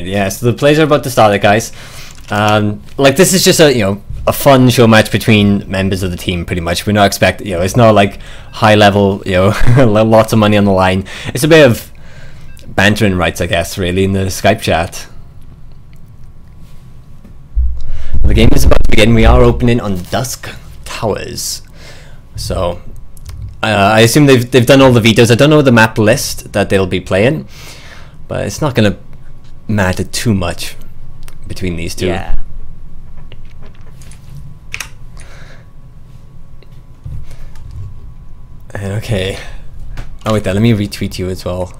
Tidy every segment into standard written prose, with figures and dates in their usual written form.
Alright, yeah, so the plays are about to start, guys. Like, this is just a fun show match between members of the team, pretty much. We're not expecting, it's not like high level, lots of money on the line. It's a bit of bantering rights, I guess, really, in the Skype chat. The game is about to begin. We are opening on Dusk Towers. So, I assume they've done all the vetoes. I don't know the map list that they'll be playing, but it's not going to matter too much between these two. Yeah. Okay. Oh wait, let me retweet you as well.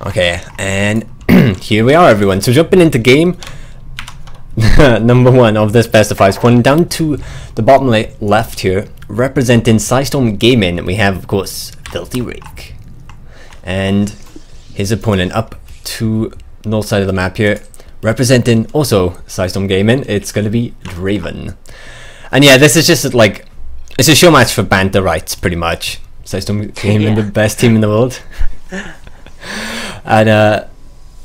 Okay, and here we are, everyone. So jumping into game number 1 of this best of 5, spawning down to the bottom left here, representing System Gaming. We have, of course, FilthyRake, and his opponent up to north side of the map here, representing also System Gaming. It's going to be Draven. And yeah, this is just like, it's a show match for banter rights, pretty much. System Gaming, the best team in the world. And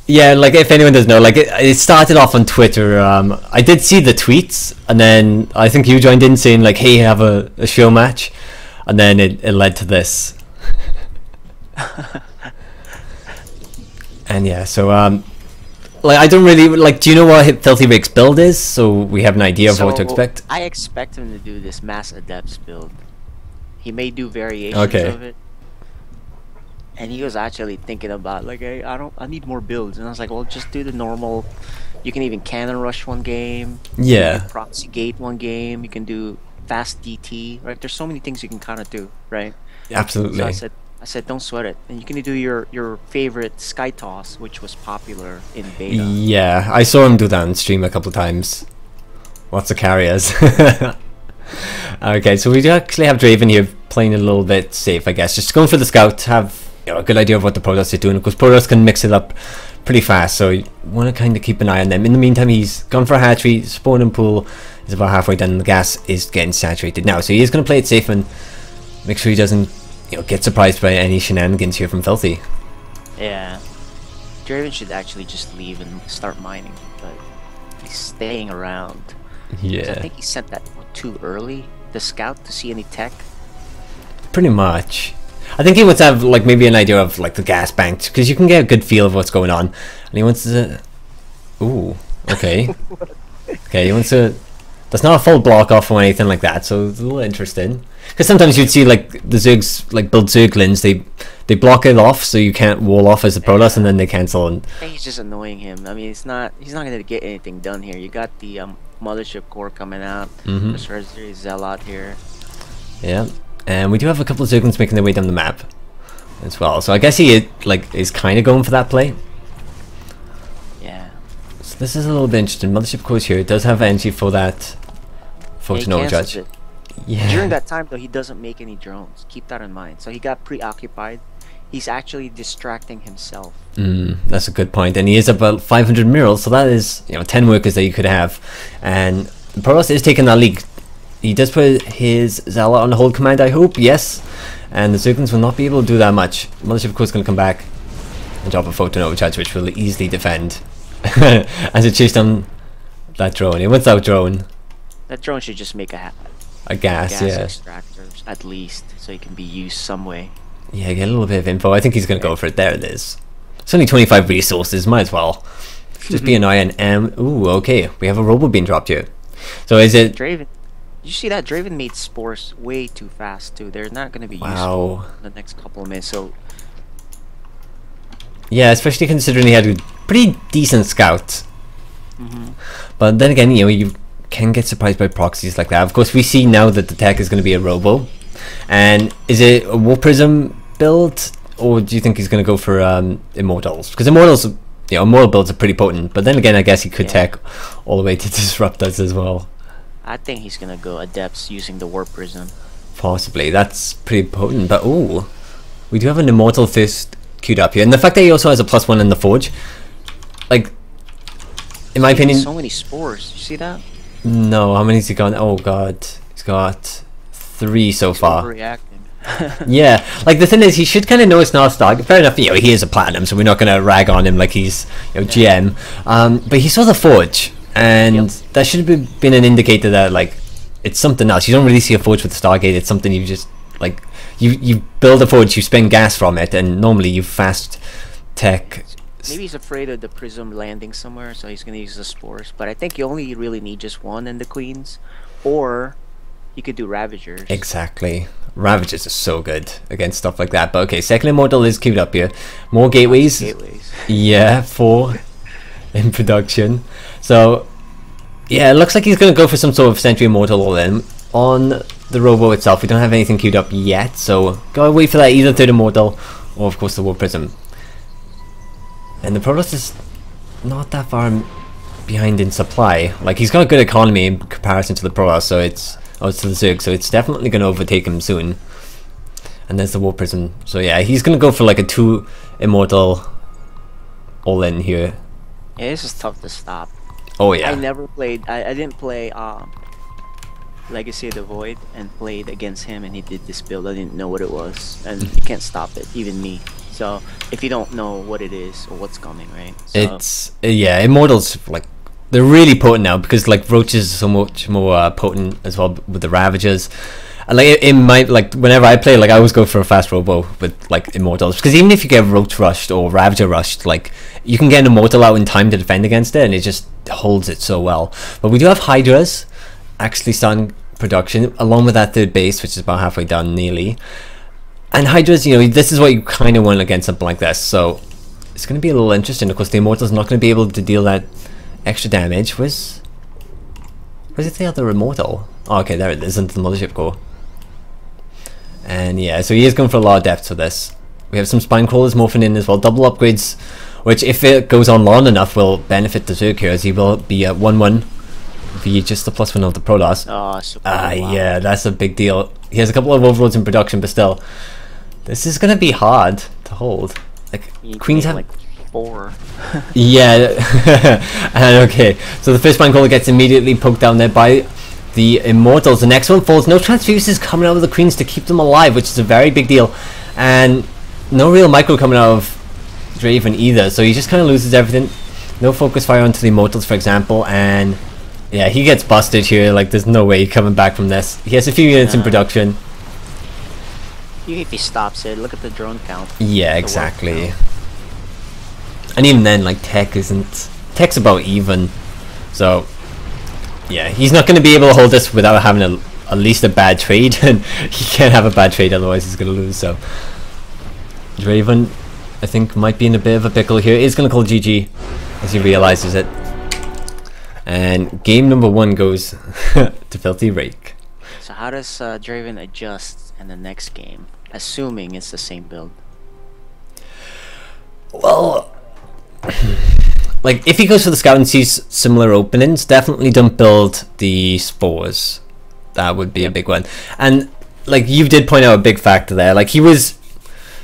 yeah, like, if anyone doesn't know, like, it started off on Twitter. I did see the tweets, and then I think you joined in saying like, hey, have a show match, and then it led to this. And yeah, so like, I don't really like, do you know what FilthyRake's build is, so we have an idea of what to expect? I expect him to do this mass adepts build. He may do variations of it. And he was actually thinking about, like, hey, I need more builds. And I was like, well, just do the normal. You can even cannon rush one game. Yeah. Proxy gate one game. You can do fast DT, right? There's so many things you can kind of do, right? Absolutely. So I said, don't sweat it. And you can do your favorite Sky Toss, which was popular in beta. Yeah, I saw him do that on stream a couple of times. Lots of carriers. Okay, so we do actually have Draven here playing a little bit safe, I guess. Just going for the scout, have a good idea of what the Protoss is doing, because Protoss can mix it up pretty fast, so you want to kind of keep an eye on them. In the meantime, he's gone for a hatchery, spawning pool is about halfway done, and the gas is getting saturated now, so he is going to play it safe and make sure he doesn't get surprised by any shenanigans here from Filthy. Yeah, Draven should actually just leave and start mining, but he's staying around. Yeah, I think he sent that too early, the scout, to see any tech. Pretty much. I think he wants to have like maybe an idea of like the gas banks, because you can get a good feel of what's going on, and he wants to. Ooh, okay. Okay, he wants to. That's not a full block off or anything like that, so it's a little interesting. Because sometimes you'd see like the Zergs like build Zerglings, they block it off so you can't wall off as a Protoss, and then they cancel. And I think he's just annoying him. I mean, he's not gonna get anything done here. You got the Mothership Core coming out. There's Zealot here. Yeah. And we do have a couple of Zerglings making their way down the map as well. So I guess he is kind of going for that play. Yeah. So this is a little bit interesting. Mothership Course here. It does have energy for that Photon Overcharge. Yeah. During that time though, he doesn't make any drones. Keep that in mind. So he got preoccupied. He's actually distracting himself. That's a good point. And he is about 500 murals, so that is 10 workers that you could have. And Protoss is taking that lead. He does put his Zealot on hold command, I hope, yes. And the Zerglings will not be able to do that much. Mothership, of course, going to come back and drop a Photon Overcharge, which will easily defend. As it chased down that drone. It wants that drone. That drone should just make a gas, yeah. Extractors, at least, so it can be used some way. Yeah, get a little bit of info. I think he's going to go for it. There it is. It's only 25 resources, might as well. Just be an eye on Ooh, okay. We have a robo being dropped here. So is it... Draven. You see that Draven made spores way too fast too. They're not going to be useful in the next couple of minutes. So yeah, especially considering he had a pretty decent scout. But then again, you can get surprised by proxies like that. Of course, we see now that the tech is going to be a robo. And is it a War Prism build, or do you think he's going to go for Immortals? Because Immortals, Immortal builds are pretty potent. But then again, I guess he could tech all the way to disrupt us as well. I think he's gonna go Adepts using the Warp Prism. Possibly, that's pretty potent. But ooh, we do have an Immortal Fist queued up here, and the fact that he also has a +1 in the Forge, like, in my opinion, so many spores. You see that? No, how many has he got? Oh god, he's got 3 so far. Overreacting. Yeah, like the thing is, he should kind of know it's not a start. Fair enough, you know, he is a platinum, so we're not gonna rag on him like he's, you know, GM. But he saw the forge, and that should have been an indicator that like it's something else. You don't really see a forge with Stargate. It's something you just like you build a forge, you spin gas from it, and normally you fast tech. Maybe he's afraid of the prism landing somewhere, so he's gonna use the spores. But I think you only really need just one in the queens, or you could do Ravagers. Exactly. Ravagers are so good against stuff like that. But okay, second immortal is queued up here. More gateways. Yeah, 4 in production. So yeah, it looks like he's gonna go for some sort of Sentry Immortal all in. On the Robo itself, we don't have anything queued up yet, so gotta wait for that either third immortal or of course the War Prism. And the Protoss is not that far behind in supply. Like, he's got a good economy in comparison to the Protoss, so it's to the Zerg, so it's definitely going to overtake him soon. And there's the War Prism. So yeah, he's going to go for like a 2 immortal all-in here. Yeah, this is tough to stop. Oh yeah. I never played, I didn't play Legacy of the Void and played against him, and he did this build. I didn't know what it was, and you can't stop it, even me. So if you don't know what it is or what's coming, right? So, it's yeah, immortals, like, they're really potent now because like Roaches is so much more potent as well with the Ravagers. And like in my, like, whenever I play, like, I always go for a fast Robo with like immortals, because even if you get Roach rushed or Ravager rushed, like, you can get an immortal out in time to defend against it, and it just holds it so well. But we do have Hydras actually starting production along with that third base, which is about halfway done nearly. And Hydras, you know, this is what you kind of want against something like this, so it's going to be a little interesting. Of course, the immortal's not going to be able to deal that extra damage. Where's it, the other immortal? Oh, okay, there it is, into the mothership core. And yeah, so he is going for a lot of depth for this. We have some spine crawlers morphing in as well, double upgrades, which if it goes on long enough will benefit the Zerg here, as he will be at 1-1 via just the +1 of the Protoss. Oh, wow. Yeah, that's a big deal. He has a couple of overlords in production, but still, this is going to be hard to hold. Like, Queens have like 4. Yeah. And okay, so the first spine crawler gets immediately poked down there by the immortals. The next one falls. No transfuses coming out of the Queens to keep them alive, which is a very big deal, and no real micro coming out of Draven either, so he just kind of loses everything. No focus fire onto the immortals, for example, and yeah, he gets busted here. Like, there's no way coming back from this. He has a few units in production. Even if he stops it, look at the drone count. Yeah, exactly. And even then, like, tech's about even, so yeah, he's not going to be able to hold this without having at least a bad trade, and he can't have a bad trade, otherwise he's going to lose. So Draven, I think, might be in a bit of a pickle here. He's going to call GG as he realizes it, and game number 1 goes to FilthyRake. So how does Draven adjust in the next game, assuming it's the same build? Well, like, if he goes for the scout and sees similar openings, definitely don't build the spores. That would be a big one. And like, you did point out a big factor there. Like, he was,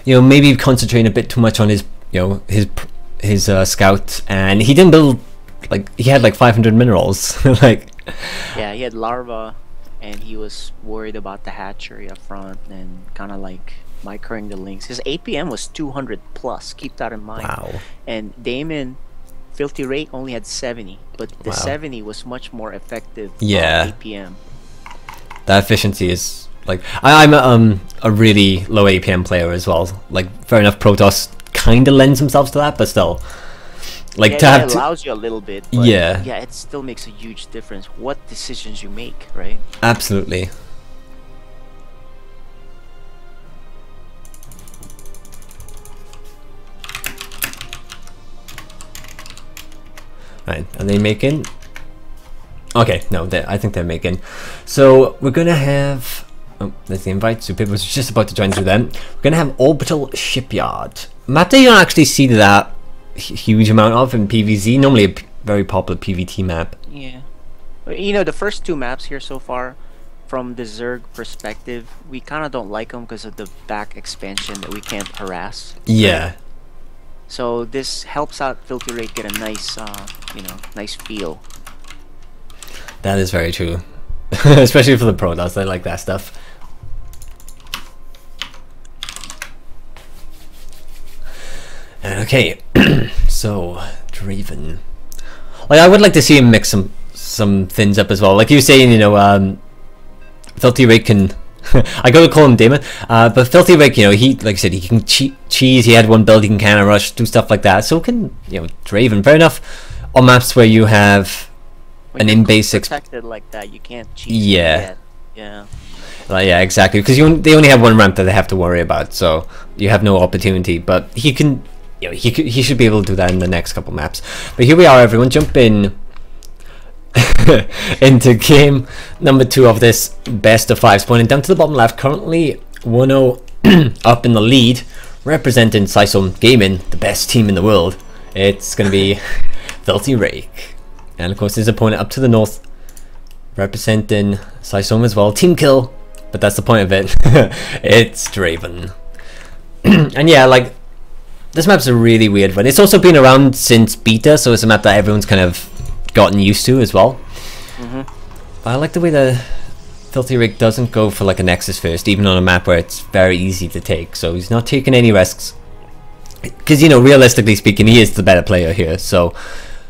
you know, maybe concentrating a bit too much on his, you know, his scout, and he didn't build, like, he had like 500 minerals. Like, yeah, he had larva, and he was worried about the hatchery up front and kind of like microing the links. His APM was 200 plus, keep that in mind. wow. And Damon, FilthyRake only had 70, but the 70 was much more effective. Yeah, APM. That efficiency is, like, I'm a really low APM player as well. Like, fair enough, Protoss kind of lends themselves to that, but still, like, yeah, it allows you a little bit, but yeah, it still makes a huge difference what decisions you make, right? Absolutely. Right, are they making? Okay, no, I think they're making. So we're gonna have, oh, there's the invite. Super was just about to join through them. We're gonna have Orbital Shipyard, map that you don't actually see that huge amount of in PvZ. Normally a very popular PvT map. Yeah, you know, the first 2 maps here so far, from the Zerg perspective, we kind of don't like them because of the back expansion that we can't harass. Yeah. So this helps out FilthyRake get a nice, you know, nice feel. That is very true. Especially for the Protoss, they like that stuff. Okay, so Draven. Like, I would like to see him mix some things up as well. Like you were saying, you know, FilthyRake can. I gotta call him Damon, but FilthyRake, you know, he, like I said, he can cheese. He had one build, he can counter rush, do stuff like that. So can, you know, Draven. Fair enough. On maps where you have an in-base protected like that, you can't cheese. Yeah. Yeah. Yeah, exactly. Because they only have one ramp that they have to worry about, so you have no opportunity. But he can, you know, he should be able to do that in the next couple maps. But here we are, everyone. Jump in into game number 2 of this best of 5. Pointing down to the bottom left, currently 1-0 up in the lead, representing Sysome Gaming, the best team in the world. It's going to be FilthyRake. And of course his opponent up to the north, representing Sysome as well. Team kill, but that's the point of it. It's Draven. And yeah, like, this map's a really weird one. It's also been around since beta, so it's a map that everyone's kind of gotten used to as well. But I like the way that FilthyRake doesn't go for like a Nexus first, even on a map where it's very easy to take. So he's not taking any risks, because, you know, realistically speaking, he is the better player here, so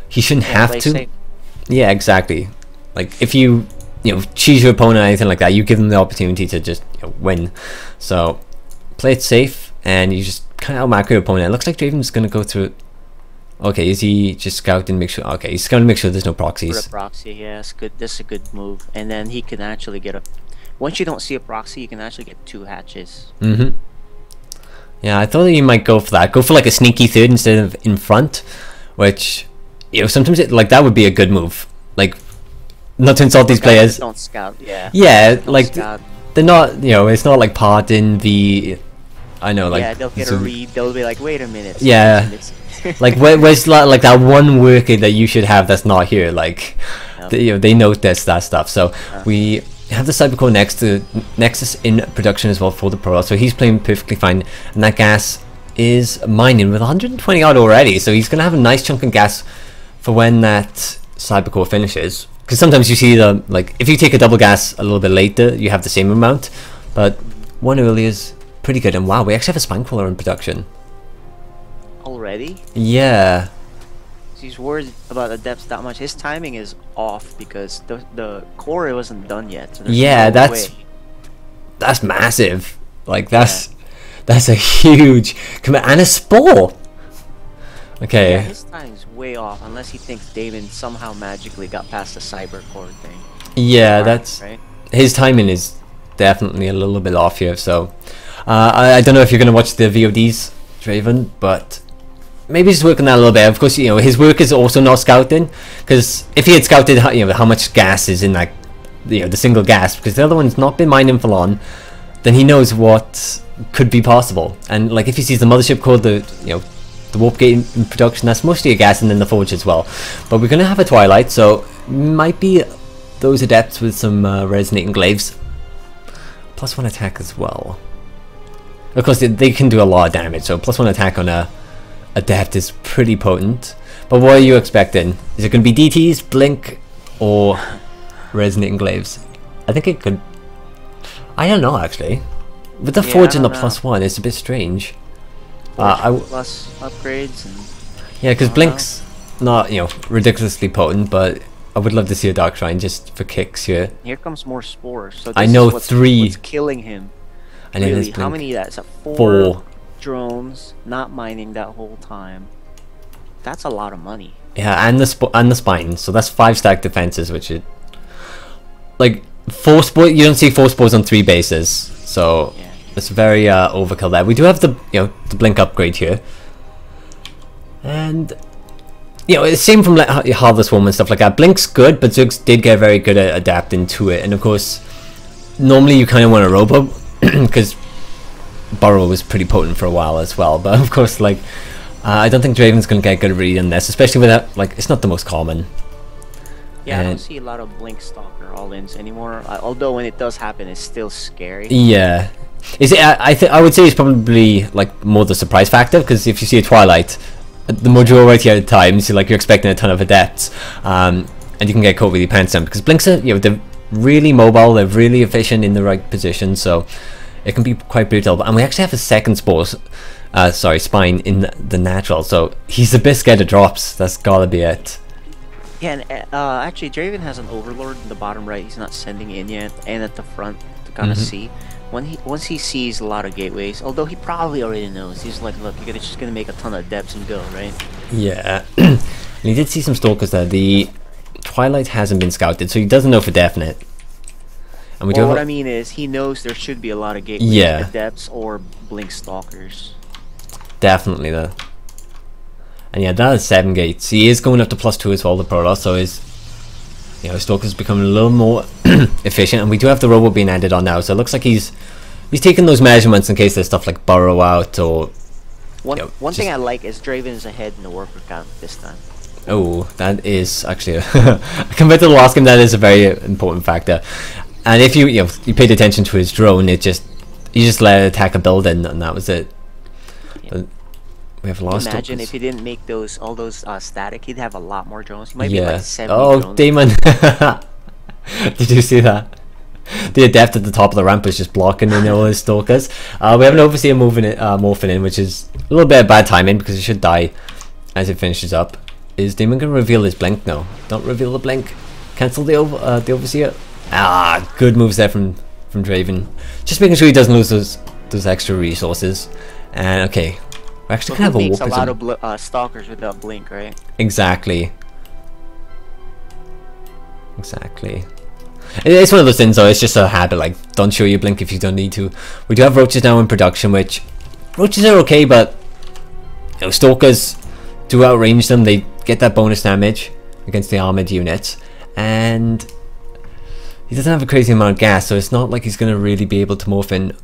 he shouldn't have to. Safe. Yeah, exactly. Like, if you know, cheese your opponent or anything like that, you give them the opportunity to just, you know, win. So play it safe, and you just kind of outmacro your opponent. It looks like Draven's gonna go through. Okay, is he just scouting? Make sure. Okay, he's gonna make sure there's no proxies. For a proxy, yeah, it's good. This is a good move, and then he can actually get a. Once you don't see a proxy, you can actually get 2 hatches. Yeah, I thought that you might go for that. Go for like a sneaky third instead of in front, which, you know, sometimes like that would be a good move. Like, not to insult these players. Don't scout, yeah. Yeah, like they're not, you know, it's not like part in the. I know, like, yeah, they'll get a read. They'll be like, wait a minute. Yeah, like where's like that one worker that you should have that's not here? Like, you know, they notice that stuff. So we have the Cybercore next to Nexus in production as well for the Pro, so he's playing perfectly fine, and that gas is mining with 120 odd already, so he's gonna have a nice chunk of gas for when that Cybercore finishes. Because sometimes you see the, like, if you take a double gas a little bit later, you have the same amount, but one earlier is pretty good. And wow, we actually have a spine crawler in production already. Yeah, he's worried about the depths that much. His timing is off because the core wasn't done yet. So yeah, no that's massive. Like, that's a huge commit, and a spore. Okay. Yeah, his timing's way off unless he thinks David somehow magically got past the cyber core thing. Yeah, that's right. His timing is definitely a little bit off here. So I don't know if you're gonna watch the VODs, Draven, but maybe just work on that a little bit. Of course, you know, his work is also not scouting, because if he had scouted, you know, how much gas is in that, you know, the single gas, because the other one's not been mining for long, then he knows what could be possible. And like, if he sees the mothership core, the, you know, the warp gate in production, that's mostly a gas, and then the forge as well. But we're gonna have a twilight, so might be those adepts with some resonating glaives, +1 attack as well. Of course, they can do a lot of damage, so +1 attack on a adept is pretty potent. But what are you expecting? Is it going to be DTs, blink, or resonating glaives? I think it could. I don't know, actually. With the forge and the +1, it's a bit strange. Plus upgrades. And yeah, because blink's not, you know, ridiculously potent, but I would love to see a dark shrine just for kicks here. Here comes more spores. So this I know is 3. What's killing him. And really, how many? That's 4 drones not mining that whole time. That's a lot of money. Yeah, and the spine. So that's 5 stack defenses, which is like 4 spores. You don't see 4 spores on 3 bases, so yeah, it's very overkill there. We do have the, you know, the blink upgrade here, and you know, it's same from like Harvest Worm and stuff like that. Blink's good, but Zergs did get very good at adapting to it. And of course, normally you kind of want a robo, because Burrow was pretty potent for a while as well. But of course, like, I don't think Draven's going to get a good read on this, especially with that, like, it's not the most common. Yeah, I don't see a lot of Blink Stalker all-ins anymore, although when it does happen, it's still scary. Yeah. I would say it's probably, like, more the surprise factor, because if you see a Twilight, the majority of the times, you're expecting a ton of adepts, and you can get caught with your pants down, because Blinks are, you know, they're really mobile, they're really efficient in the right position, so it can be quite brutal. And we actually have a second spine in the natural, so he's a bit scared of drops. That's gotta be it. Yeah, and actually Draven has an overlord in the bottom right. He's not sending in yet, and at the front to kind of see. Once he sees a lot of gateways, although he probably already knows, he's like, look, you're just gonna make a ton of depths and go, right? Yeah. And he did see some stalkers there. The Twilight hasn't been scouted, so he doesn't know for definite. And we what I mean is, he knows there should be a lot of gateways at depths or blink stalkers. Definitely though. And yeah, that is 7 gates. He is going up to +2 as well, the Protoss, so his stalker's becoming a little more efficient, and we do have the robo being added on now, so it looks like he's taking those measurements in case there's stuff like burrow out or one thing I like is Draven is ahead in the worker count this time. Oh, that is actually compared to the last game, that is a very important factor. And if you paid attention to his drone, you just let it attack a building, and that was it. But we have lost. Imagine if he didn't make all those static, he'd have a lot more drones. He might be like 70 drones. Demon! Did you see that? The adept at the top of the ramp is just blocking all his stalkers. We have an overseer morphing in, which is a little bit of bad timing because he should die as it finishes up. Is Demon gonna reveal his blink? No, don't reveal the blink. Cancel the overseer. Good moves there from Draven. Just making sure he doesn't lose those extra resources. And okay, we're actually gonna have a lot of stalkers without blink, right? Exactly. It's one of those things though, it's just a habit, like don't show your blink if you don't need to. We do have roaches now in production, which roaches are okay, but stalkers do outrange them. They get that bonus damage against the armored units, and he doesn't have a crazy amount of gas, so it's not like he's gonna really be able to morph in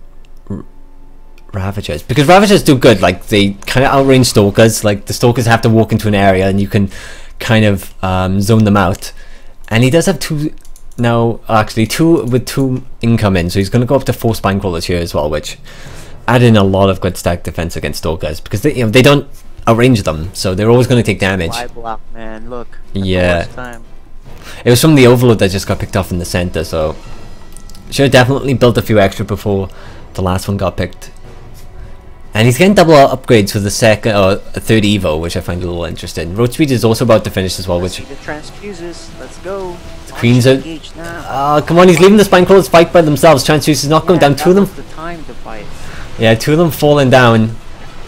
Ravagers, because Ravagers do good, like they kind of outrange stalkers. Like the stalkers have to walk into an area and you can kind of zone them out, and he does have two with 2 incoming, so he's going to go up to 4 spine crawlers here as well, which add in a lot of good stack defense against stalkers, because they don't outrange them, so they're always going to take damage. Fly block, man, look. Yeah, it was from the overload that just got picked off in the center, so should have definitely built a few extra before the last one got picked. And he's getting double upgrades for the second or third Evo, which I find a little interesting. Road speed is also about to finish as well, which the transfuses, let's go. The Queens are come on, he's leaving the spine crawlers fight by themselves. Transfuse is not going down. 2 of them. The time to fight. Yeah, 2 of them falling down,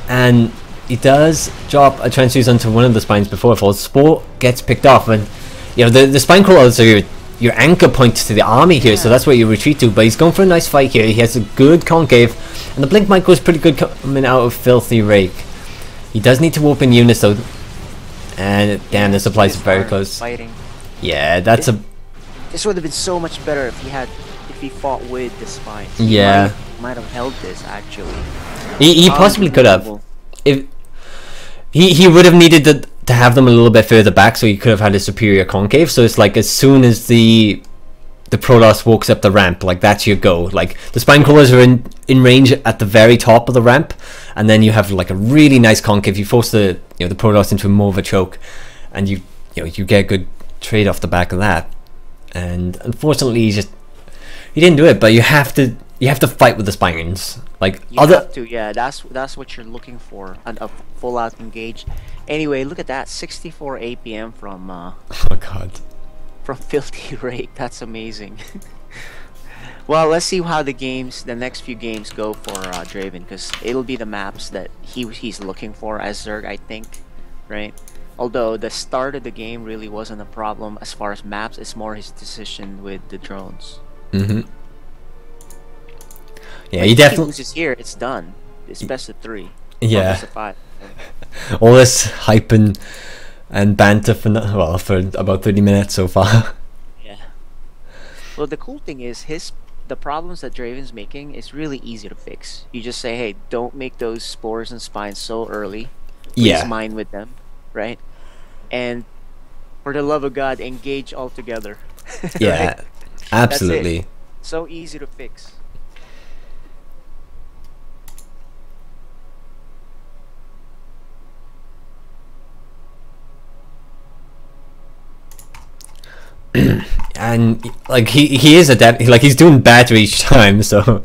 and he does drop a transfuse onto one of the spines before it falls. Spore gets picked off, and the spine crawlers are your anchor point to the army here, so that's where you retreat to. But he's going for a nice fight here. He has a good concave, and the blink micro is pretty good coming out of FilthyRake. He does need to warp in units though, and damn, the supplies are very close. Fighting. Yeah, this would have been so much better if he fought with the spines. Yeah, might have held this actually. He possibly could have. If he would have needed to have them a little bit further back, so he could have had a superior concave. So it's like as soon as the Protoss walks up the ramp, like that's your go. Like the spine crawlers are in range at the very top of the ramp, and then you have like a really nice concave. You force the the Protoss into more of a choke, and you get a good trade off the back of that. And unfortunately, he didn't do it. But you have to fight with the spines. Like you have to, yeah. That's what you're looking for, a full out engage. Anyway, look at that, 64 APM from oh god, from FilthyRake. That's amazing. Well, let's see how the next few games go for Draven, because it'll be the maps that he's looking for as Zerg, I think, right? Although the start of the game really wasn't a problem as far as maps, it's more his decision with the drones. Yeah, like he definitely loses here. It's done. It's best of 3. Yeah. Best of 5. All this hype and banter for about 30 minutes so far. Yeah. Well, the cool thing is the problems that Draven's making is really easy to fix. You just say, hey, don't make those spores and spines so early. Please mine with them, right? And for the love of God, engage all together. Yeah, right? absolutely. So easy to fix. And like he is adept, like he's doing better each time, so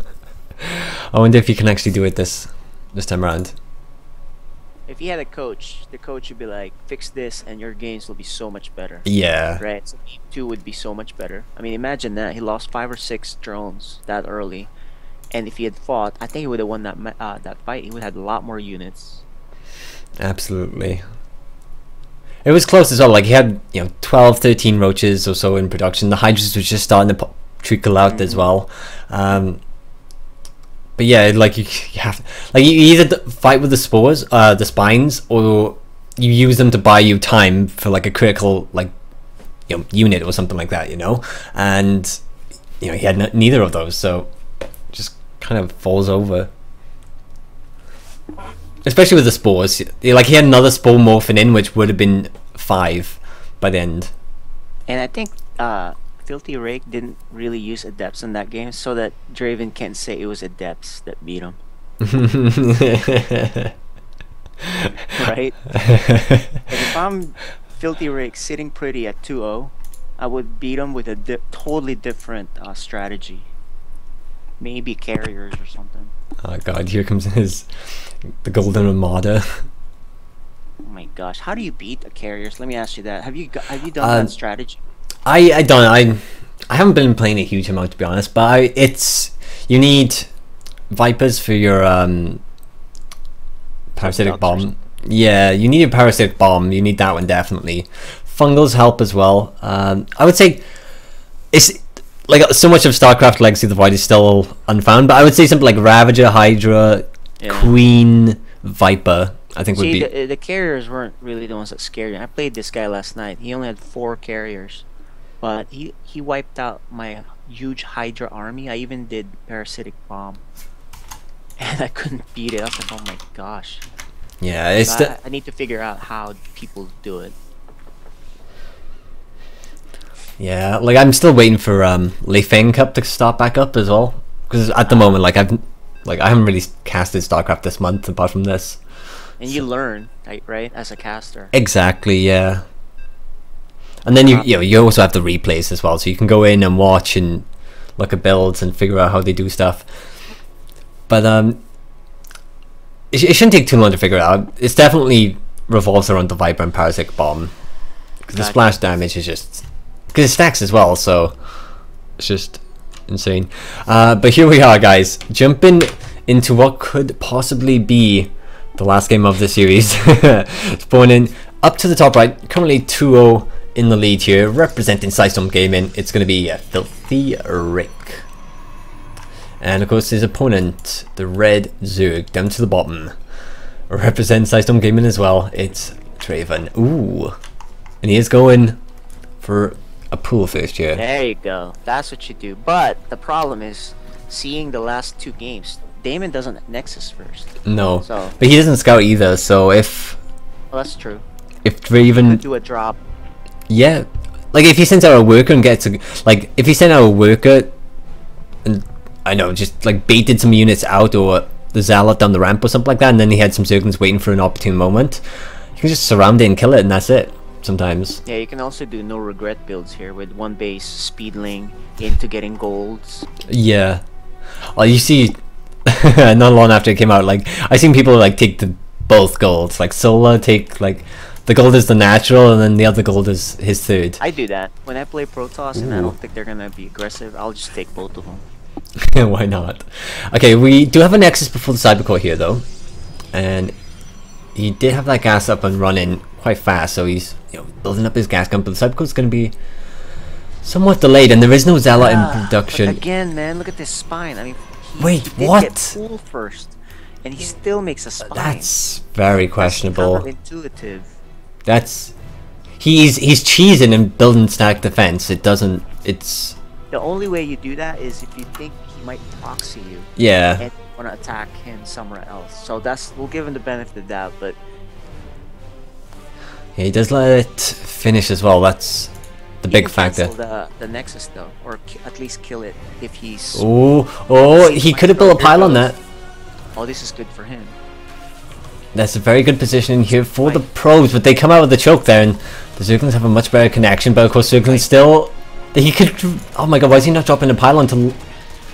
I wonder if you can actually do it this time around. If he had a coach, the coach would be like, fix this and your games will be so much better. Yeah. Right? So game 2 would be so much better. I mean, imagine that. He lost 5 or 6 drones that early. And if he had fought, I think he would have won that fight. He would have had a lot more units. Absolutely. It was close as well. Like, he had, 12, 13 roaches or so in production. The Hydras was just starting to trickle out as well. But yeah, like you have, like you either fight with the spores, the spines, or you use them to buy you time for like a critical unit or something like that, And he had neither of those, so just kind of falls over. Especially with the spores, like he had another spore morphing in, which would have been 5 by the end. And I think FilthyRake didn't really use adepts in that game, so that Draven can't say it was adepts that beat him. Right? If I'm FilthyRake sitting pretty at 2-0, I would beat him with a totally different strategy. Maybe carriers or something. Oh god, here comes the Golden Armada. Oh my gosh, how do you beat the carriers? Let me ask you that. Have you done that strategy? I haven't been playing a huge amount, to be honest, but you need Vipers for your parasitic bomb. Yeah, you need a parasitic bomb. You need that one definitely. Fungals help as well. I would say it's like so much of StarCraft Legacy of the Void is still unfound, but I would say something like Ravager, Hydra, Queen, Viper. I think would be the carriers weren't really the ones that scared me. I played this guy last night. He only had 4 carriers. But he wiped out my huge Hydra army. I even did Parasitic Bomb. And I couldn't beat it. I was like, oh my gosh. Yeah, it's I need to figure out how people do it. Yeah, like I'm still waiting for Lei Feng Cup to start back up as well. Because at the moment, I haven't really casted StarCraft this month apart from this. And you learn, right, as a caster. Exactly, yeah. And then you also have the replays as well, so you can go in and watch and look at builds and figure out how they do stuff. But it shouldn't take too long to figure it out. It's definitely revolves around the Viper and Parasitic Bomb, because the splash damage is just because it stacks as well, so it's just insane. But here we are, guys, jumping into what could possibly be the last game of the series. Spawning up to the top right, currently 2-0 in the lead here, representing System Gaming. It's going to be FilthyRake. And of course his opponent, the red Zerg, down to the bottom, represents System Gaming as well. It's Draven. Ooh. And he is going for a pool first here. There you go. That's what you do. But the problem is, seeing the last 2 games, Damon doesn't Nexus first. No. So, but he doesn't scout either, so if... Well, that's true. If Draven... do a drop. Yeah. Like if he sends out a worker and gets a... Like if he sent out a worker and... I know, just like baited some units out, or the Zealot down the ramp or something like that, and then he had some Zerglings waiting for an opportune moment, you can just surround it and kill it, and that's it. Sometimes. Yeah, you can also do no regret builds here with 1 base speedling into getting golds. Yeah. Well, you see, not long after it came out, like I seen people like take both golds. Like Sola take like the gold is the natural, and then the other gold is his third. I do that when I play Protoss, and I don't think they're gonna be aggressive. I'll just take both of them. Why not? Okay, we do have a Nexus before the Cybercore here though, and he did have that gas up and running quite fast, so he's building up his gas gun, but the Cybercore is going to be somewhat delayed, and there is no Zealot in production. Again, man, look at this spine. I mean, wait, what? Get pulled first, and he still makes a spine. That's very questionable. That's counterintuitive. That's he's cheesing and building stack defense. It doesn't. It's the only way you do that is if you think he might proxy you. Yeah. And you want to attack him somewhere else. So we'll give him the benefit of the doubt, but yeah, he does let it finish as well. That's the big factor. The Nexus though, or at least kill it if he's. Oh! He could have built a pile on that. Oh, this is good for him. That's a very good position here for the pros, but they come out with the choke there, and the Zerglings have a much better connection. But of course, Zerglings still. He could. Oh my god! Why is he not dropping a pylon to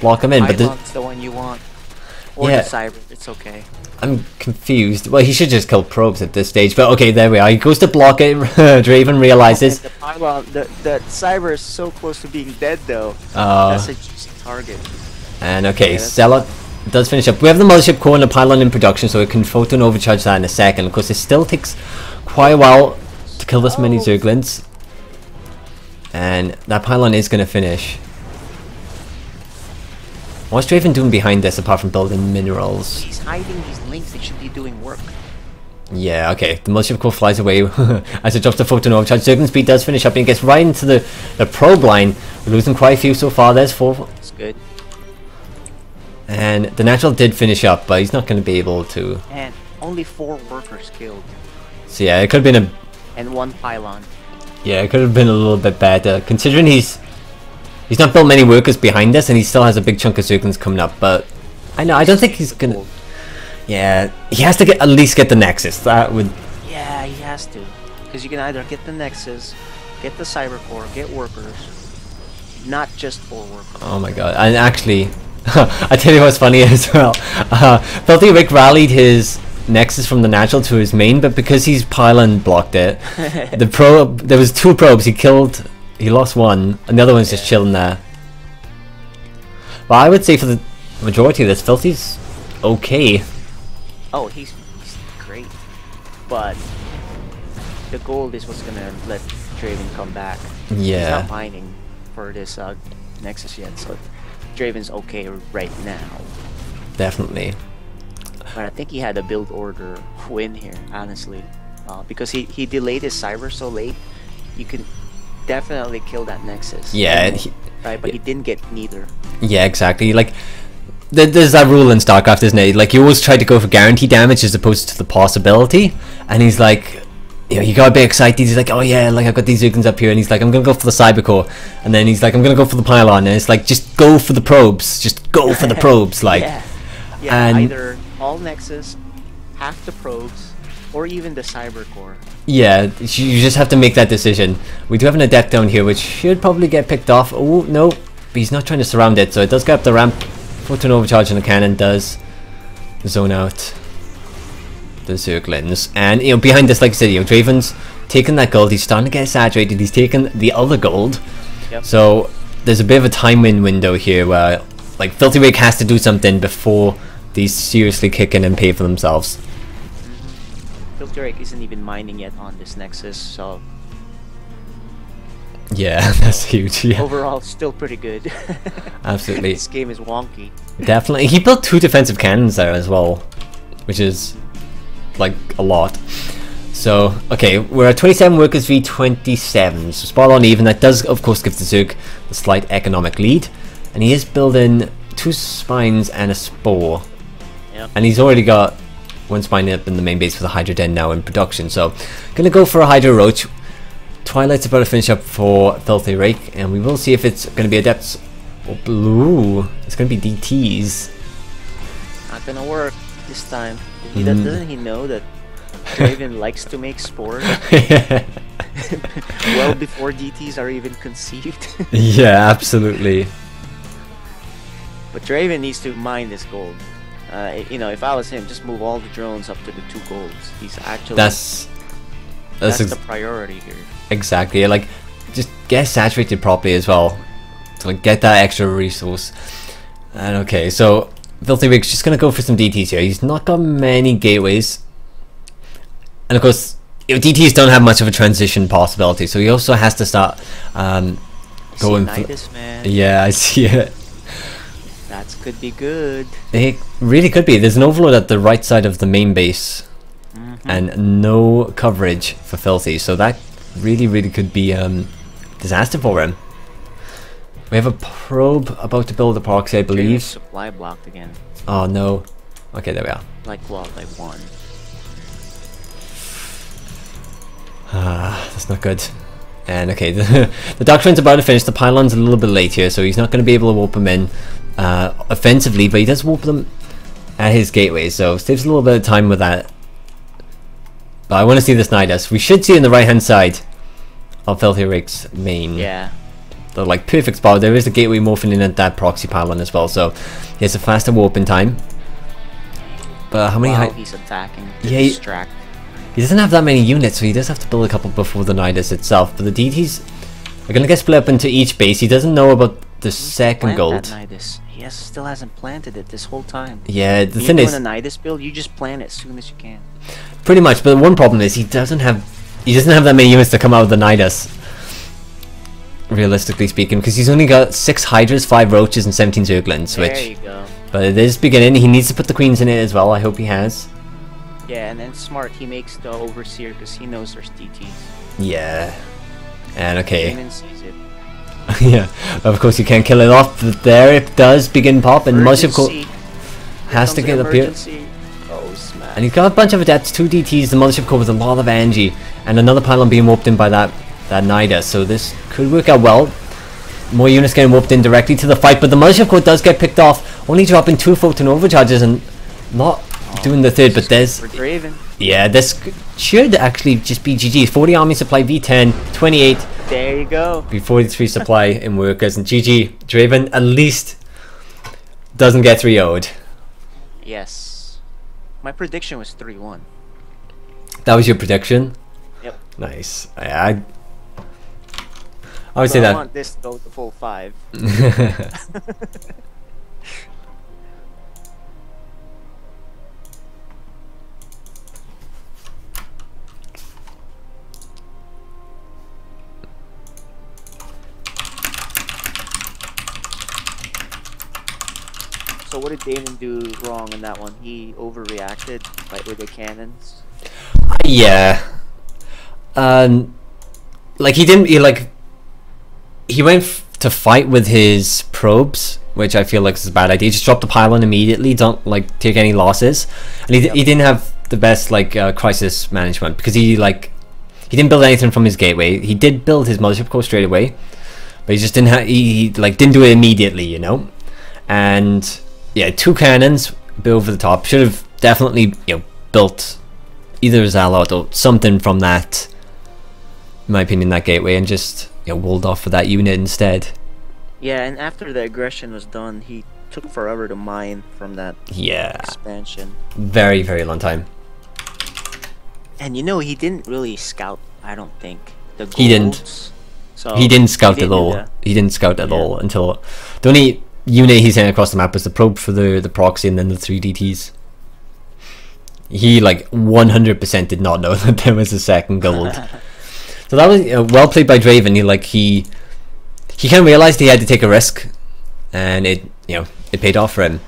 lock him in? Pylon's the one you want. Or Yeah. the cyber, it's okay. I'm confused. Well, he should just kill probes at this stage. But okay, there we are. He goes to block it. Draven realizes. The pylon, the cyber is so close to being dead though. That's a juicy target. And okay, Yeah, Zealot does finish up. We have the mothership core and the pylon in production, so it can photon overcharge that in a second. Of course, it still takes quite a while to kill this many Zerglings. And that pylon is going to finish. What's Draven doing behind this apart from building minerals? He's hiding these links. They should be doing work. Yeah, okay. The mothership core flies away as it drops the photon overcharge. Zergling speed does finish up and gets right into the probe line. We're losing quite a few so far. There's 4. That's good. And the natural did finish up, but he's not going to be able to. And only 4 workers killed. So yeah, it could have been a. And 1 pylon. Yeah, it could have been a little bit better, considering he's not built many workers behind us, and he still has a big chunk of Zerglings coming up. But I don't think he's gonna. Yeah, he has to at least get the Nexus. That would. Yeah, he has to, because you can either get the Nexus, get the cyber core, get workers, not just 4 workers. Oh my god! And actually, I tell you what's funny as well. FilthyRake rallied his Nexus from the natural to his main, but because he's pylon blocked it, there was 2 probes. He lost 1, and the other one's just chilling there. But I would say for the majority of this, Filthy's okay. Oh, he's great, but the gold is what's gonna let Draven come back. Yeah. He's not mining for this Nexus yet, so Draven's okay right now. Definitely. But I think he had a build order win here, honestly, because he delayed his cyber so late. You can definitely kill that Nexus. Yeah. Right, but he didn't get neither. Yeah, exactly. Like, there's that rule in StarCraft, isn't it? Like, you always try to go for guaranteed damage as opposed to the possibility. And he's like, you know, he got a bit excited. He's like, oh yeah, like I've got these Zerglings up here, and he's like, I'm gonna go for the cyber core. And then he's like, I'm gonna go for the pylon. And it's like, just go for the probes. Just go for the probes. Like, yeah, and either all Nexus, half the probes, or even the cyber core. yeah, you just have to make that decision. We do have an adept down here, which should probably get picked off. Oh no, but he's not trying to surround it, so it does get up the ramp. Photon overcharge on the cannon does zone out the Zerglings. And, you know, behind this, like I said, you know, Draven's taking that gold. He's starting to get saturated. He's taking the other gold. Yep. So there's a bit of a time window here where, like, FilthyRake has to do something before these seriously kick in and pay for themselves. FilthyRake isn't even mining yet on this Nexus, so yeah, that's huge. Yeah. overall still pretty good. Absolutely. This game is wonky. Definitely. He built 2 defensive cannons there as well, which is like a lot. So, okay, we're at 27 workers v 27, so spot on even. That does, of course, give the Zerg a slight economic lead. And he is building 2 spines and a spore. Yep. And he's already got 1 spine up in the main base for the Hydra Den now in production. So, gonna go for a Hydra Roach. Twilight's about to finish up for FilthyRake, and we will see if it's gonna be Adepts or Blue. It's gonna be DTs. Not gonna work this time. Doesn't he know that Draven likes to make spores well before DTs are even conceived? Yeah, absolutely. But Draven needs to mine this gold. You know, if I was him, just move all the drones up to the 2 golds. He's actually that's the priority here. Exactly. Like, just get saturated properly as well to like get that extra resource. And okay, so FilthyRake's just gonna go for some DTs here. He's not got many gateways, and of course, you know, DTs don't have much of a transition possibility. So he also has to start going. Nidus, man. Yeah, I see it. That could be good. It really could be. There's an overload at the right side of the main base, and no coverage for Filthy. So that really could be disaster for him. We have a probe about to build a proxy, I believe. Supply blocked again. Oh no. Okay, there we are. Like what? Like 1. That's not good. And okay, the Doctrine's about to finish. The pylon's a little bit late here, so he's not going to be able to warp them in offensively, but he does warp them at his gateway, so saves a little bit of time with that. But I want to see this Nidus. We should see on the right hand side of FilthyRake's main. Yeah. The like perfect spot. There is a gateway morphing in at that proxy pylon as well, so he has a faster warping time. But how many? While he's attacking to Yeah, distract. He doesn't have that many units, so he does have to build a couple before the Nidus itself. But the DTs are gonna get split up into each base. He doesn't know about the second gold. That Nidus. He still hasn't planted it this whole time. Yeah, the when thing you're is, doing a Nidus build, you just plant it as soon as you can. pretty much. But one problem is he doesn't have that many units to come out of the Nidus. Realistically speaking, because he's only got 6 Hydras, 5 Roaches, and 17 Zerglings. There you go. But it is beginning. He needs to put the Queens in it as well. I hope he has. Yeah, and then smart, he makes the Overseer because he knows there's DTs. Yeah. And okay. Draven sees it. Yeah, of course you can't kill it off, but there it does begin pop, and Mush of course has to get up here. Oh, smack. And he's got a bunch of adepts, 2 DTs, the Mothership Core with a lot of Angie, and another pylon being warped in by that Nidus, so this could work out well. More units getting warped in directly to the fight, but the Mothership Core does get picked off, only dropping 2 photon overcharges and not doing the third, but there's... For Draven. Yeah, this should actually just be GG. 40 army supply V10, 28. There you go. V43 supply in workers, and GG. Draven at least doesn't get 3-0'd. Yes. My prediction was 3-1. That was your prediction? Yep. Nice. I would say that. I want this to go to full 5. So what did Damon do wrong in that one? He overreacted, like with the cannons. Yeah. Like he didn't. He went to fight with his probes, which I feel like is a bad idea. Just drop the pylon immediately. Don't like take any losses. And he didn't have the best crisis management because he didn't build anything from his gateway. He did build his Mothership Core straight away, but he just didn't have. He didn't do it immediately, you know. And yeah, 2 cannons built over the top. Should have definitely built either a Zalot or something from that. In my opinion, that gateway, and just walled off for that unit instead. Yeah, and after the aggression was done, he took forever to mine from that expansion. Very, very long time. And he didn't really scout, I don't think. The golds. He didn't. So he didn't scout at all. He didn't scout at all until the only unit he sent across the map was the probe for the proxy and then the 3 DTs. He 100% did not know that there was a second gold. So that was well played by Draven. He kind of realized he had to take a risk, and it paid off for him.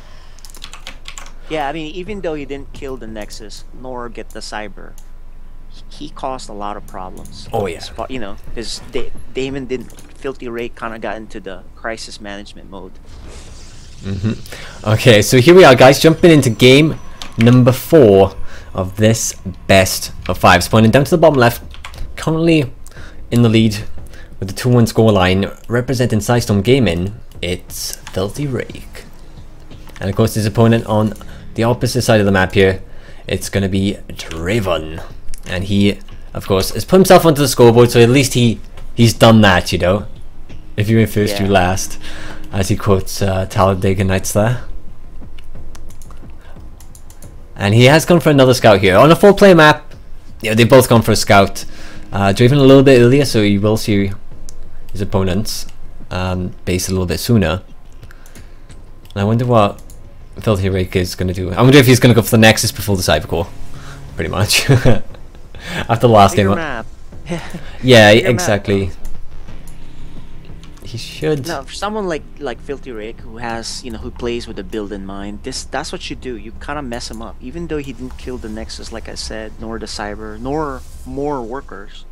Yeah, I mean, even though he didn't kill the Nexus nor get the Cyber, he caused a lot of problems. Oh yeah. Because Damon didn't. FilthyRake kind of got into the crisis management mode. Okay, so here we are, guys, jumping into game number 4 of this best of 5. Pointing down to the bottom left, currently in the lead with the 2-1 scoreline, representing System Gaming. It's FilthyRake, and of course his opponent on the opposite side of the map here, it's gonna be Draven, and he of course has put himself onto the scoreboard, so at least he's done that, if you're in first, you're last, as he quotes Talladega Nights there. And he has gone for another scout here on a 4-player map. They've both gone for a scout. Draven a little bit earlier, so you will see his opponents base a little bit sooner. And I wonder what FilthyRake is going to do. I wonder if he's going to go for the Nexus before the Cybercore, pretty much. After the last game. Yeah, exactly. He should. No, for someone like FilthyRake who has who plays with a build in mind, that's what you do. You kind of mess him up, even though he didn't kill the Nexus, like I said, nor the Cyber, nor more workers.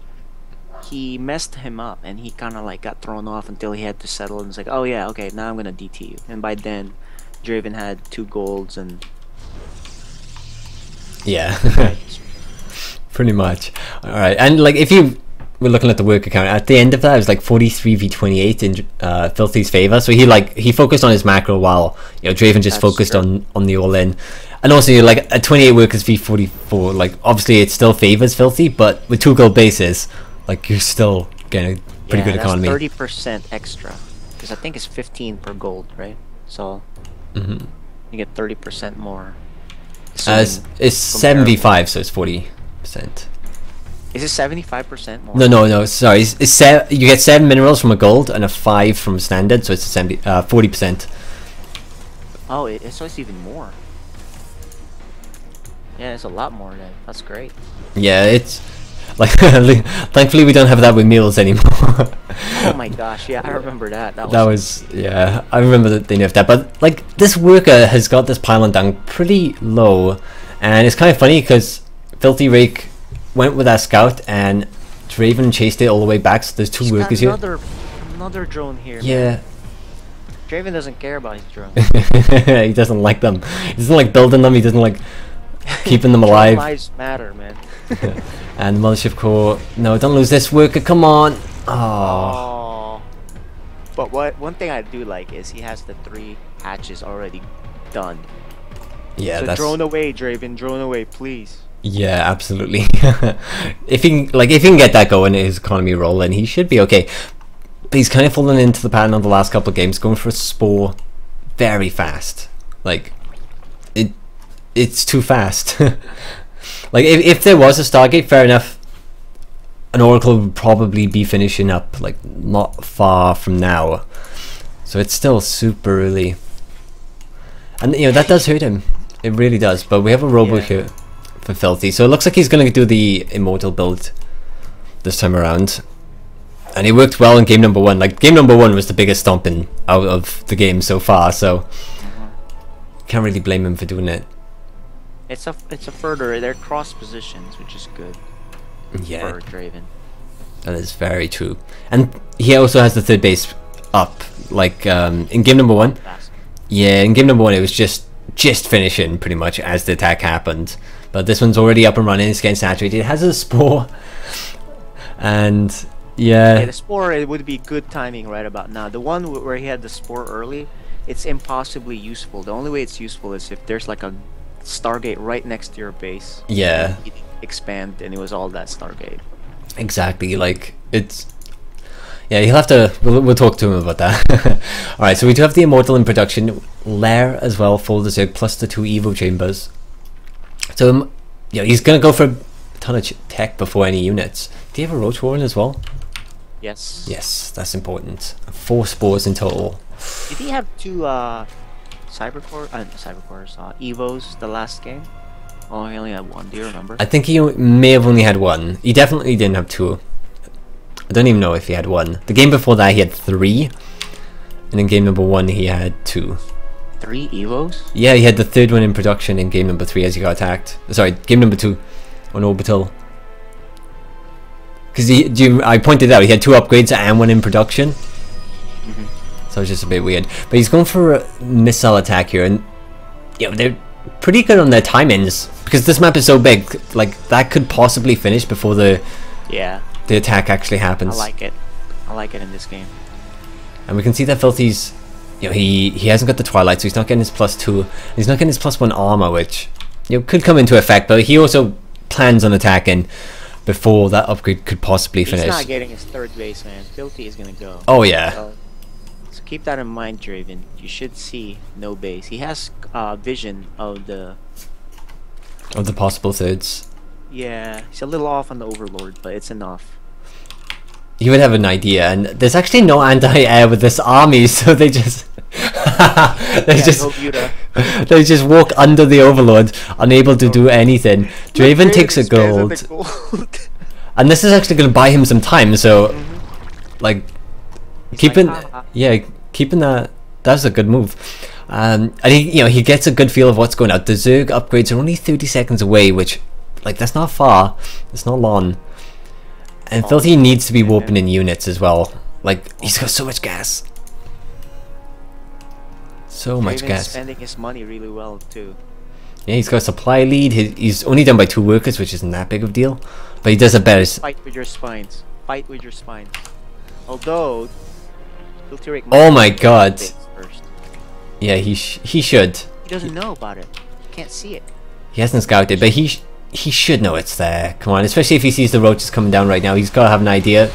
He messed him up, and he kind of got thrown off until he had to settle, and it's like, oh yeah, okay, now I'm gonna DT you. And by then, Draven had 2 golds and yeah, pretty much. All right, and if you we're looking at the work account at the end of that, it was 43 v28 in Filthy's favor. So he focused on his macro while Draven just focused on the all-in. And also a 28 workers v44, obviously it still favors Filthy, but with 2 gold bases, you're still getting a pretty good economy. 30% extra, because I think it's 15 per gold, right? So you get 30% more. It's 75, so it's 40%. Is it 75% more? No. Sorry, you get 7 minerals from a gold and a 5 from standard, so it's 40%. Oh, so it's even more. Yeah, it's a lot more then. That's great. Yeah, it's like thankfully we don't have that with meals anymore. Oh my gosh, yeah, I remember that. That was yeah, I remember that they nerfed that. But like this worker has got this pylon down pretty low, and it's kind of funny because FilthyRake went with that scout and Draven chased it all the way back. So there's two workers here. Another drone here. Yeah. Man. Draven doesn't care about his drones. He doesn't like them. He doesn't like building them. He doesn't like keeping them alive. Lives matter, man. And Mothership Core. No, don't lose this worker. Come on. Oh. But one thing I do like is he has the 3 hatches already done. Yeah, so that's drone away, Draven. Drone away, please. Yeah, absolutely. If he can get that going, his economy rolling, he should be okay. But he's kind of fallen into the pattern of the last couple of games, going for a spore very fast. Like it's too fast. Like if there was a Stargate, fair enough. An Oracle would probably be finishing up like not far from now. So it's still super early. And you know that does hurt him. It really does. But we have a robo here for Filthy, so it looks like he's going to do the Immortal build this time around, and it worked well in game number 1. Like game number 1 was the biggest stomping out of the game so far, so can't really blame him for doing it. It's a further, they're cross positions, which is good. Yeah, for Draven. That is very true. And he also has the third base up, like in game number 1. Yeah, in game number 1 it was just finishing pretty much as the attack happened. But this one's already up and running, it's getting saturated, it has a spore. And yeah, the spore, it would be good timing right about now. The one where he had the spore early, it's impossibly useful. The only way it's useful is if there's like a Stargate right next to your base. Yeah. Expand and it was all that Stargate. Exactly, like it's yeah, you'll have to we'll talk to him about that. Alright, so we do have the Immortal in production, Lair as well, full Zerg plus the 2 Evo chambers. So yeah, he's gonna go for a ton of tech before any units. Do you have a Roach Warren as well? Yes. Yes, that's important. 4 spores in total. Did he have 2 Cybercores, Evos the last game? Oh, he only had 1. Do you remember? I think he may have only had 1. He definitely didn't have 2. I don't even know if he had 1. The game before that he had 3, and in game number 1 he had 2. 3 Evos? Yeah, he had the 3rd one in production in game number 3 as he got attacked. Sorry, game number 2 on Orbital. Because I pointed out he had 2 upgrades and 1 in production. So it's just a bit weird. But he's going for a missile attack here, and you know, they're pretty good on their timings because this map is so big. Like that could possibly finish before the attack actually happens. I like it. I like it in this game. And we can see that Filthy's, you know, he hasn't got the Twilight, so he's not getting his +2. He's not getting his +1 armor, which could come into effect. But he also plans on attacking before that upgrade could possibly finish. He's not getting his 3rd base, man. Filthy is gonna go. Oh yeah. So keep that in mind, Draven. You should see no base. He has vision of the possible thirds. Yeah, he's a little off on the Overlord, but it's enough. He would have an idea, and there's actually no anti-air with this army, so they just they just walk under the Overlord, unable to do anything. Draven takes a gold. And this is actually going to buy him some time, so like keeping that, that's a good move. And he gets a good feel of what's going on. The Zerg upgrades are only 30 seconds away, which like that's not far, it's not long. And Filthy needs to be warping in units as well. Like he's got so much gas. So much gas. Spending his money really well too. Yeah, he's got a supply lead. He's only done by 2 workers, which isn't that big of a deal. But he does a better. Fight with your spines. Fight with your spines. Although, FilthyRake. Oh my god. First. Yeah, he should. He doesn't know about it. He can't see it. He hasn't scouted, but he should know it's there. Come on, especially if he sees the roaches coming down right now. He's got to have an idea.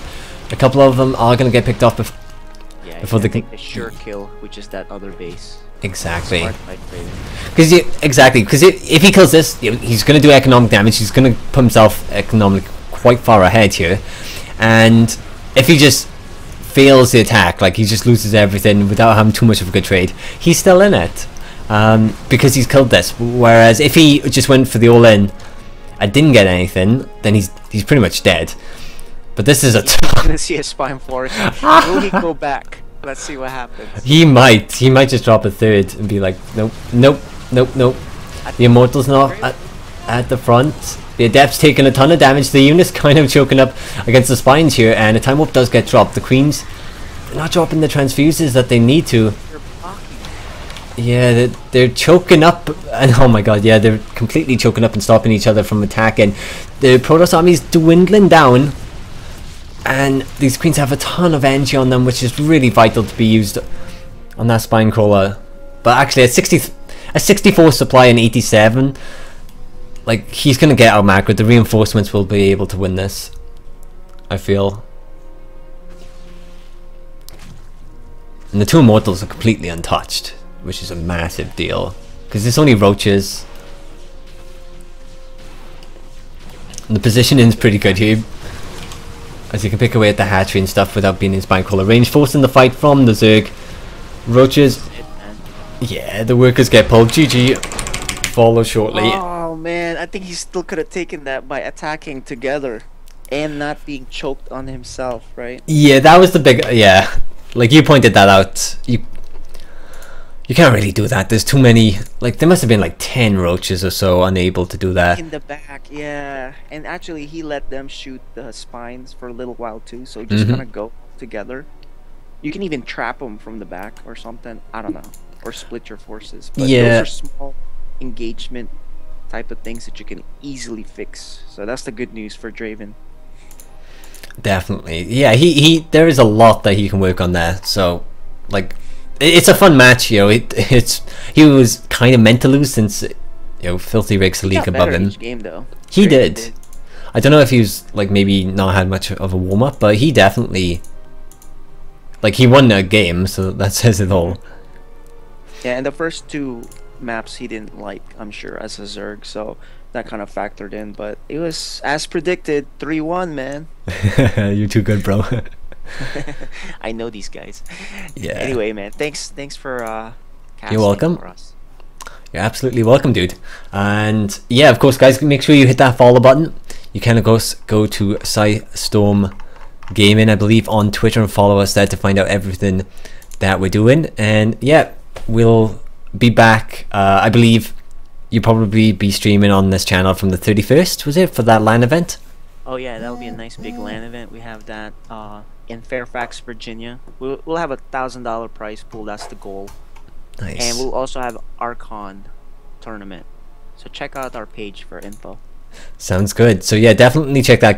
A couple of them are going to get picked off before they take the sure kill, which is that other base. Exactly. Smart by Draven. Because if he kills this, he's going to do economic damage. He's going to put himself economically quite far ahead here. And if he just fails the attack, like he just loses everything without having too much of a good trade, he's still in it. Because he's killed this. Whereas if he just went for the all-in and didn't get anything, then he's pretty much dead. But this is a gonna see a spine force. Will he go back? Let's see what happens. He might just drop a third and be like, nope, nope, nope, nope. The Immortal's not at the front. The Adept's taking a ton of damage. The unit's kind of choking up against the spines here, and a time warp does get dropped. The Queens, they're not dropping the transfuses that they need to. Yeah, they're choking up, and oh my god, yeah, they're completely choking up and stopping each other from attacking. The Protoss army's dwindling down, and these Queens have a ton of energy on them, which is really vital to be used on that spine crawler. But actually, at 64 supply and 87, like, he's gonna get out macro. The reinforcements will be able to win this, I feel. And the two Immortals are completely untouched, which is a massive deal, because it's only roaches. And the positioning is pretty good here, as you can pick away at the hatchery and stuff without being in spine crawler range, forcing the fight from the Zerg. Roaches, yeah, the workers get pulled. GG, follow shortly. Oh man, I think he still could have taken that by attacking together and not being choked on himself, right? Yeah, that was the big, yeah, like you pointed that out. You can't really do that. There's too many. Like, there must have been like 10 roaches or so unable to do that. In the back, yeah. And actually, he let them shoot the spines for a little while too. So just kind of go together. You can even trap them from the back or something. I don't know. Or split your forces. But yeah, those are small engagement type of things that you can easily fix. So that's the good news for Draven. Definitely. Yeah, there is a lot that he can work on there. So, like, it's a fun match, you know. He was kind of meant to lose since, you know, FilthyRake's a league above him. Each game, though. He did. I don't know if he was like maybe not had much of a warm up, but he definitely, like, he won a game, so that says it all. Yeah, and the first two maps he didn't like, I'm sure, as a Zerg, so that kind of factored in. But it was as predicted, 3-1, man. You're too good, bro. I know these guys. Yeah. Anyway, man, thanks for casting. You're welcome. For us. You're absolutely welcome, dude. And yeah, of course, guys, make sure you hit that follow button. You can of course go to Storm Gaming, I believe, on Twitter, and follow us there to find out everything that we're doing. And yeah, we'll be back. I believe you'll probably be streaming on this channel from the 31st, was it, for that LAN event? Oh yeah, that'll be a nice big LAN event. We have that in Fairfax, Virginia. We'll have $1,000 prize pool. That's the goal. Nice. And we'll also have Archon tournament. So check out our page for info. Sounds good. So yeah, definitely check that